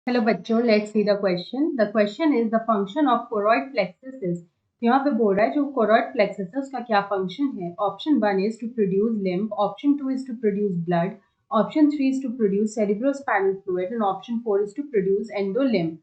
Hello बच्चों, let's see the question. The question is the function of choroid plexus is. यहाँ पे बोल रहा है जो कोरॉइड प्लेक्सस है उसका क्या फंक्शन है। Option 1 is to produce lymph, option 2 is to produce blood, option 3 is to produce cerebrospinal fluid and option 4 is to produce endolymph.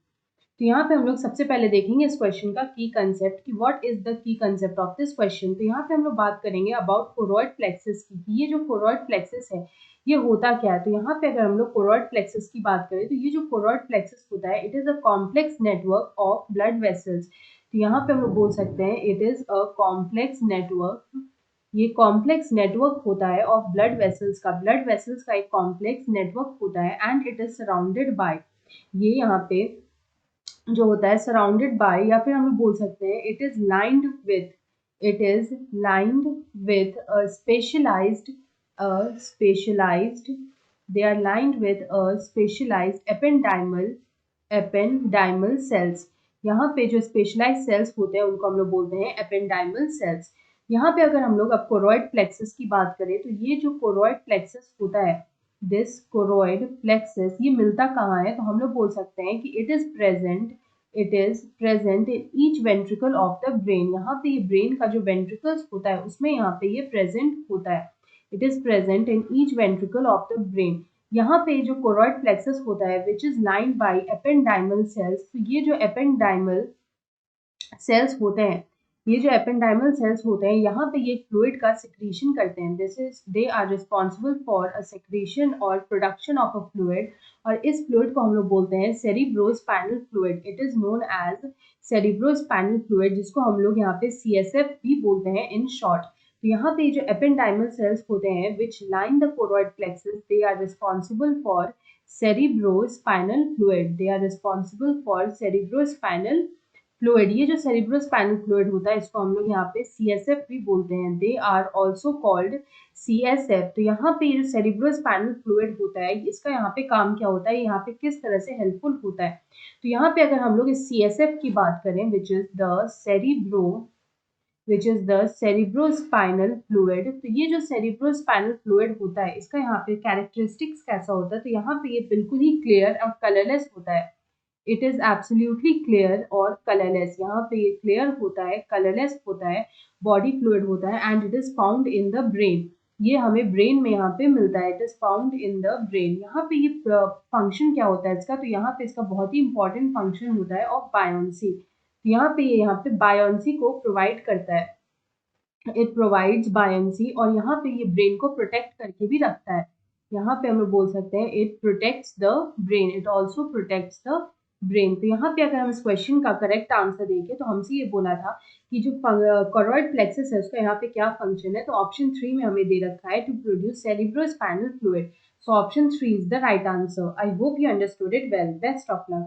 तो यहाँ पे हम लोग सबसे पहले देखेंगे इस क्वेश्चन का की कंसेप्ट कि what is the key concept of this question. तो यहाँ पे हम लोग बात करेंगे अबाउट कोरॉइड प्लेक्सस की कि ये जो कोरॉइड प्लेक्सस है ये होता क्या है। तो यहाँ पे अगर हम लोग कोरॉइड प्लेक्सस की बात करें तो ये जो कोरॉइड प्लेक्सस होता है it is a complex network of blood vessels. तो यहाँ पे हम लोग बोल सकते हैं it is a complex network. ये कॉम्प्लेक्स नेटवर्क होता है ऑफ ब्लड वेसल्स का एक कॉम्प्लेक्स नेटवर्क होता है and it is surrounded by, ये यहाँ पे जो होता है सराउंडेड बाय, या फिर हम लोग बोल सकते हैं it is lined with specialized they are lined with a specialized ependymal cells. यहाँ पे जो स्पेशलाइज्ड सेल्स होते हैं उनको हम लोग बोलते हैं एपेंडाइमल सेल्स। यहाँ पे अगर हम लोग अब कोरॉइड प्लेक्सस की बात करें तो ये जो कोरॉइड प्लेक्सस होता है, दिस कोरॉइड प्लेक्सस, ये मिलता कहाँ है। तो हम लोग बोल सकते हैं कि it is present in each ventricle of the brain. यहाँ पे ये ब्रेन का जो वेंट्रिकल्स होता है उसमें यहाँ पे ये प्रेजेंट होता है। It is present in each ventricle of the brain. यहाँ पे जो कोरॉइड प्लेक्सस होता है which is lined by ependymal sales. तो ये जो एपेंडाइमल सेल्स होते हैं, ये जो एपेंडाइमल सेल्स होते हैं यहाँ पे ये फ्लूइड का सिक्रीशन करते हैं। They are responsible for a secretion और प्रोडक्शन ऑफ अ फ्लूइड, और इस फ्लूइड को हम लोग बोलते हैं cerebrospinal fluid. It is known as cerebrospinal fluid, जिसको हम लोग यहाँ पे CSF भी बोलते हैं इन शॉर्ट। तो यहाँ पे जो एपेंडाइमल सेल्स होते हैं which line the choroid plexus, they are responsible for cerebrospinal fluid. They are responsible for cerebrospinal fluid. ये जो सेरिब्रोस्पाइनल फ्लूइड होता है इसको हम लोग यहाँ पे CSF भी बोलते हैं। They are also called CSF। तो यहाँ पे ये जो सेरिब्रोस्पाइनल फ्लूइड होता है इसका यहाँ पे काम क्या होता है, यहाँ पे किस तरह से हेल्पफुल होता है। तो यहाँ पे अगर हम लोग इस CSF की बात करें which is the cerebrospinal fluid, तो ये जो सेरिब्रोस्पाइनल फ्लूइड होता है इसका यहाँ पे कैरेक्टरिस्टिक्स कैसा होता है। तो यहाँ पे ये बिल्कुल ही क्लियर और कलरलेस होता है। इट इज एब्सोल्युटली क्लियर और कलरलेस। यहाँ पे ये क्लियर होता है, कलरलेस होता है, बॉडी फ्लूइड होता है and it is found in the brain. ये हमें ब्रेन में यहाँ पे मिलता है। It is found in the brain. यहाँ पे ये फंक्शन क्या होता है इसका, तो यहाँ पे इसका बहुत ही इंपॉर्टेंट फंक्शन होता है ऑफ बायोन्सी। यहाँ पे बायोन्सी को प्रोवाइड करता है। इट प्रोवाइड्स बायोन्सी, और यहाँ पे ये ब्रेन को प्रोटेक्ट करके भी रखता है। यहाँ पे हम लोग बोल सकते हैं it protects the brain, it also protects the brain. तो यहाँ पे अगर हम इस क्वेश्चन का करेक्ट आंसर देखें तो हमसे ये बोला था कि जो कोरॉइड प्लेक्सस है उसका यहाँ पे क्या फंक्शन है। तो ऑप्शन 3 में हमें दे रखा है to produce cerebrospinal fluid. So option 3 is the right answer. I hope you understood it well. Best of luck.